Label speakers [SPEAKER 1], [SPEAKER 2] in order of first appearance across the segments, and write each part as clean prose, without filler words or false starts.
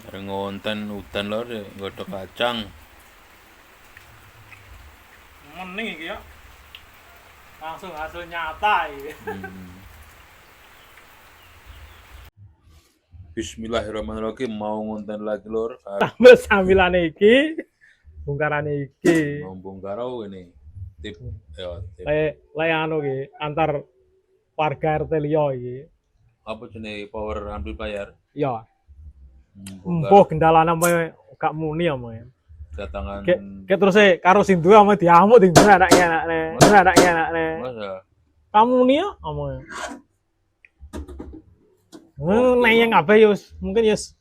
[SPEAKER 1] Ngonten udan lor ya godhog kacang.
[SPEAKER 2] Mending iki ya. Langsung hasil nyata iki.
[SPEAKER 1] Bismillahirrahmanirrahim, mau ngonten lagi lor.
[SPEAKER 2] Tambah sambilane iki, bongkarane iki.
[SPEAKER 1] Mau bongkar ini tip ya tip.
[SPEAKER 2] Le anu iki antar warga RT liya iki.
[SPEAKER 1] Apa jenis power amplifier?
[SPEAKER 2] Ya,
[SPEAKER 1] Bongkar
[SPEAKER 2] embuh gendalane me gak muni ya me.
[SPEAKER 1] datangan
[SPEAKER 2] Kayak terus karo Sindu ama diamuk ding anakne.
[SPEAKER 1] masa
[SPEAKER 2] Kamu muni ya ama. Neyeng apa yus? Mungkin yus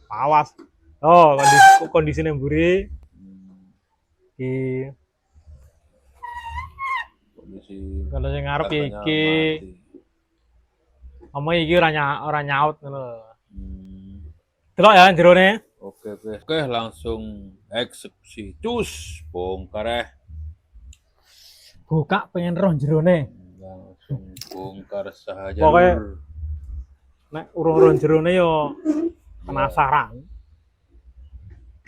[SPEAKER 2] awas. Oh, kondisine mburi. Iki
[SPEAKER 1] kondisi
[SPEAKER 2] kalau sing ngarep ya
[SPEAKER 1] katanya
[SPEAKER 2] iki.
[SPEAKER 1] mati.
[SPEAKER 2] Ama iki ora nyaut ngono. Delok ya jerone.
[SPEAKER 1] Oke, langsung eksekusi. Cus, bongkar
[SPEAKER 2] Buka pengen roh jerone.
[SPEAKER 1] langsung bongkar saja
[SPEAKER 2] Pokoknya
[SPEAKER 1] lur.
[SPEAKER 2] nek urung-urung jerone yo penasaran.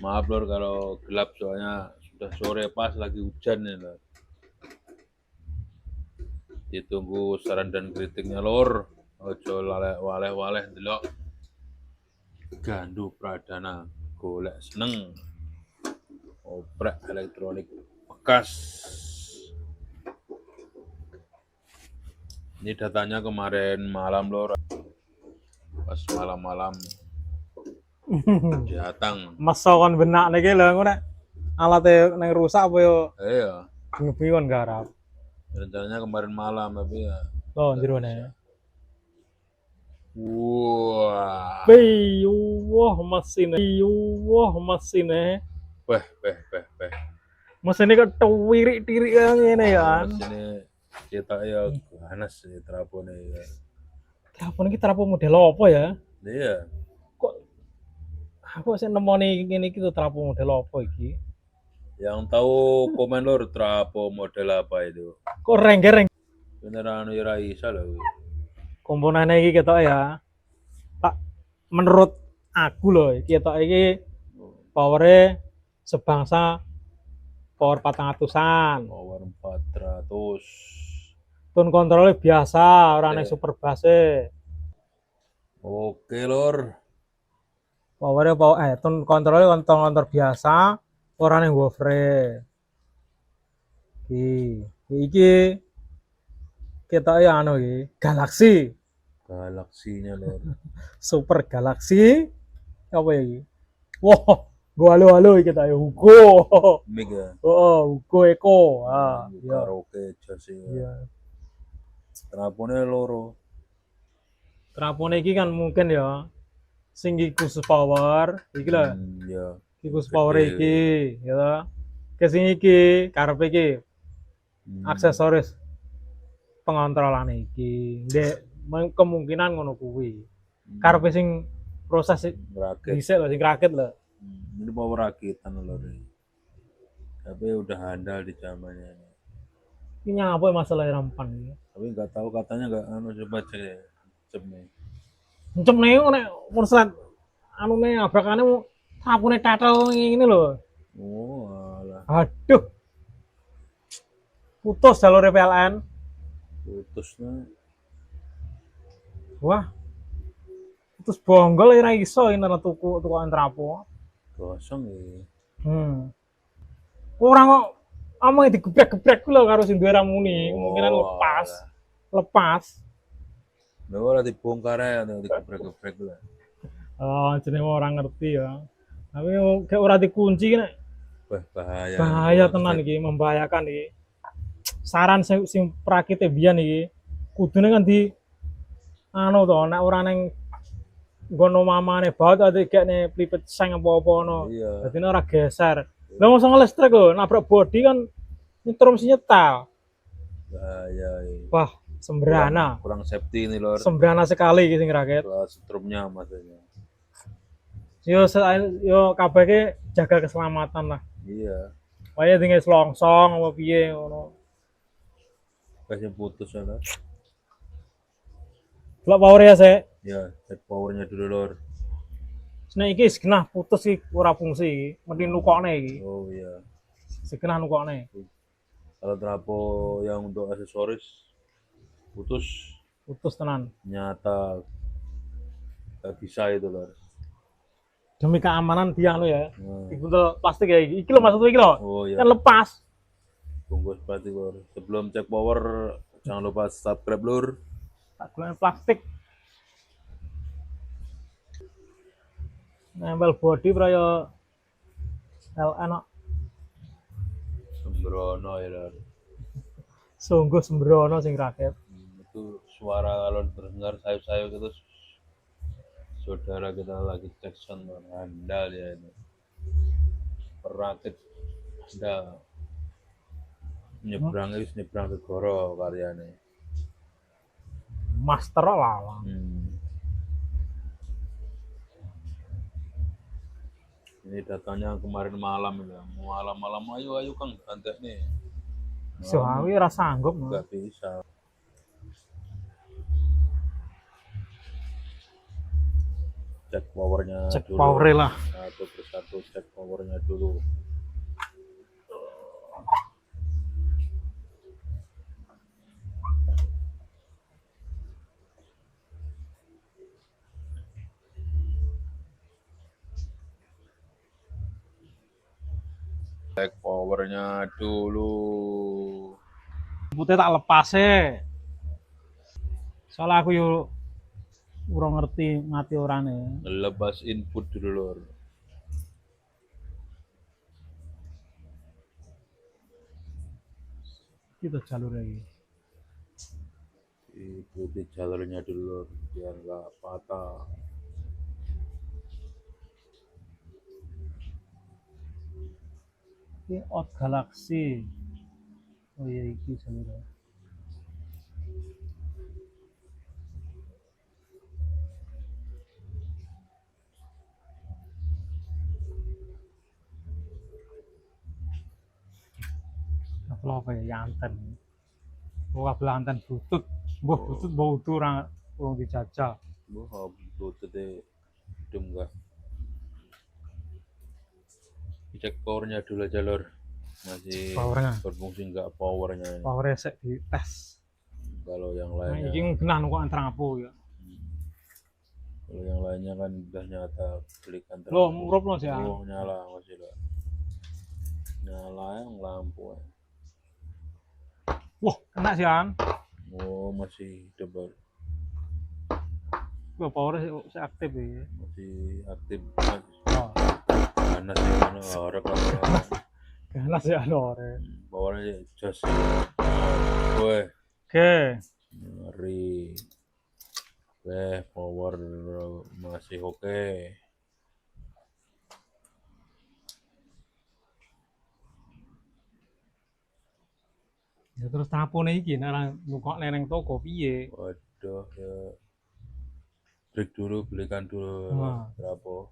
[SPEAKER 1] Maaf lor kalau gelap soalnya sudah sore pas lagi hujan ya lor. Ditunggu saran dan kritiknya lor. Ojo waleh-waleh delok. Gandu Pradana golek seneng. Oprek elektronik bekas. Ini datanya kemarin malam lor. Pas malam-malam datang.
[SPEAKER 2] Meso kon benak niki lho engko nek alate ning rusak apa yo
[SPEAKER 1] Iya,
[SPEAKER 2] ngebi kon garap.
[SPEAKER 1] rencananya kemarin malam tapi ya.
[SPEAKER 2] Loh jerone.
[SPEAKER 1] Wah.
[SPEAKER 2] Wah mesine.
[SPEAKER 1] Beh.
[SPEAKER 2] Mesine kok tirik-tirik ngene ya kan.
[SPEAKER 1] Sini kita ya panas sih trapone ya.
[SPEAKER 2] Telepon iki terapo model apa ya?
[SPEAKER 1] Iya,
[SPEAKER 2] Kok aku sih nemoni ngene iki tuh terapo model apa iki?
[SPEAKER 1] yang tahu komen lor trapo model apa itu.
[SPEAKER 2] Kok rengger-reng
[SPEAKER 1] Beneran ora isa lho.
[SPEAKER 2] komponennya iki ketok ya. Pak menurut aku loh ketok iki powernya sebangsa power 400-an.
[SPEAKER 1] Power 400.
[SPEAKER 2] Tone kontrolnya biasa, ora ning super bass.
[SPEAKER 1] Oke lor.
[SPEAKER 2] Powernya tone kontrolnya kontor biasa, ora ning woofer. Iki ketok ya anu iki, Galaxy.
[SPEAKER 1] Galaksinya lor.
[SPEAKER 2] Super Galaxy apa ya iki? Wah, gua halo iki ta ya Hugo.
[SPEAKER 1] Mega.
[SPEAKER 2] Oh, Hugo Eco. Ah, iya.
[SPEAKER 1] Karaoke jas ya.
[SPEAKER 2] Iya.
[SPEAKER 1] Trapone loro.
[SPEAKER 2] Trapone iki kan mungkin ya sing khusus power iki lho.
[SPEAKER 1] Ya.
[SPEAKER 2] Iki khusus power iki, ya ta. Ke sing iki karepe iki aksesoris pengontrolan iki. Ndek kemungkinan ngono kuwi. Karepe sing proses
[SPEAKER 1] Rakit.
[SPEAKER 2] dhisik lho sing rakit lho.
[SPEAKER 1] Ini power rakitan lor. Tapi udah handal di zamannya.
[SPEAKER 2] Ini nyapa masalah rampan iki.
[SPEAKER 1] Tapi nggak tahu katanya nggak coba cek ya.
[SPEAKER 2] Encem nek konslet anune abrakane trapune tetel ngene lho.
[SPEAKER 1] Oh, alah.
[SPEAKER 2] Aduh. Putus jalur PLN.
[SPEAKER 1] Putusnya.
[SPEAKER 2] Wah. Putus bonggol ora iso ini tuku trapo.
[SPEAKER 1] Kosong ya.
[SPEAKER 2] Ora kok amane digebrek-gebrek ku lho karo sing duwe ramune, kemungkinan lepas.
[SPEAKER 1] Lha ora dibongkar ya, digebrek-gebrek lah.
[SPEAKER 2] Oh, jenenge orang ngerti ya. Tapi kayak ora dikunci nek
[SPEAKER 1] Wah, bahaya.
[SPEAKER 2] bahaya tenan iki, membahayakan iki. Saran sing prakite biyen iki kudune kan di anu to, nek ora ning nggono mamane baut ade gekne plipet seng apa-apa ono.
[SPEAKER 1] Iya.
[SPEAKER 2] Dadi ora geser. Lah mosok listrik kok nabrak bodi kan nyetrum nyetel.
[SPEAKER 1] Bahaya.
[SPEAKER 2] Wah, sembrana.
[SPEAKER 1] Kurang safety ini lor.
[SPEAKER 2] Sembrana sekali iki sing raket.
[SPEAKER 1] Setrumnya maksudnya.
[SPEAKER 2] Yo kabeh ki jaga keselamatan lah.
[SPEAKER 1] Iya.
[SPEAKER 2] Wae dinge slongsong apa piye ngono.
[SPEAKER 1] Kasih putus ya lor.
[SPEAKER 2] Delok power ya sik.
[SPEAKER 1] Ya, set powernya dulu lor.
[SPEAKER 2] Nek iki segenah putus iki ora fungsi iki, mending nukokne iki.
[SPEAKER 1] Oh iya.
[SPEAKER 2] Segenah nukokne.
[SPEAKER 1] Kalau trapo yang untuk aksesoris putus
[SPEAKER 2] Putus tenan.
[SPEAKER 1] nyata gak bisa itu lor.
[SPEAKER 2] Demi keamanan dia lo ya.
[SPEAKER 1] Nah,
[SPEAKER 2] Dibuntel plastik ya iki. Iki lho maksudku iki lho.
[SPEAKER 1] oh iya.
[SPEAKER 2] Kan lepas.
[SPEAKER 1] Bungkus plastik lor. Sebelum cek power jangan lupa subscribe lur.
[SPEAKER 2] Tak gulung plastik. Nempel body praya LN kok.
[SPEAKER 1] Sembrono ya lor.
[SPEAKER 2] Sungguh sembrono sing rakyat.
[SPEAKER 1] Itu suara kalau terdengar sayup-sayup itu saudara kita lagi cek sound handal ya ini. Perakit anda nyebrang itu nyebrang ke Goro karyanya.
[SPEAKER 2] Master lah.
[SPEAKER 1] Ini datanya kemarin malam ya. Malam-malam ayo Kang gantek nih.
[SPEAKER 2] Soawi ora sanggup.
[SPEAKER 1] Enggak bisa. Cek powernya
[SPEAKER 2] Cek
[SPEAKER 1] dulu.
[SPEAKER 2] power lah.
[SPEAKER 1] Satu persatu cek powernya dulu. Cek powernya dulu.
[SPEAKER 2] Putih tak lepas soalnya aku yo ora ngerti ngati orane.
[SPEAKER 1] Lepas input dulu lor.
[SPEAKER 2] Kita jalur lagi.
[SPEAKER 1] Ikuti jalurnya dulu lor, biar nggak patah.
[SPEAKER 2] Ini Out Galaxy. Oh iya iki jalur. Apa ya yanten. Wah belantan butut. Mbah butut bau turang wong dijajal.
[SPEAKER 1] Wah, Bluetooth dem enggak. Cek powernya dulu aja lor. Masih
[SPEAKER 2] Powernya.
[SPEAKER 1] berfungsi enggak powernya.
[SPEAKER 2] Power sek di tes.
[SPEAKER 1] Kalau yang
[SPEAKER 2] Nah,
[SPEAKER 1] lainnya.
[SPEAKER 2] iki genah kok antrapo ya.
[SPEAKER 1] Kalau yang lainnya kan udah nyata belikan terus.
[SPEAKER 2] Loh, murup lo sih.
[SPEAKER 1] Oh, nyala masih lah. Nyala yang lampu.
[SPEAKER 2] Wah, kena sih an.
[SPEAKER 1] Oh, masih debar.
[SPEAKER 2] Wah, power sih aktif ya.
[SPEAKER 1] Masih aktif.
[SPEAKER 2] Oh,
[SPEAKER 1] Panas ya mana orang kalau
[SPEAKER 2] kena sih an ore.
[SPEAKER 1] powernya jos. Woi,
[SPEAKER 2] Oke.
[SPEAKER 1] ngeri. Power masih oke.
[SPEAKER 2] Ya terus tapone iki nek nukok neng toko piye?
[SPEAKER 1] Waduh ya. Break dulu, belikan dulu.
[SPEAKER 2] Wah.
[SPEAKER 1] Berapa?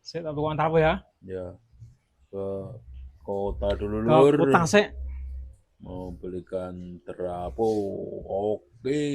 [SPEAKER 2] Sik tak tukang tapo ya.
[SPEAKER 1] Ya. Ke kota dulu
[SPEAKER 2] Ke
[SPEAKER 1] lur.
[SPEAKER 2] utang sik.
[SPEAKER 1] Mau belikan terapo. Oke.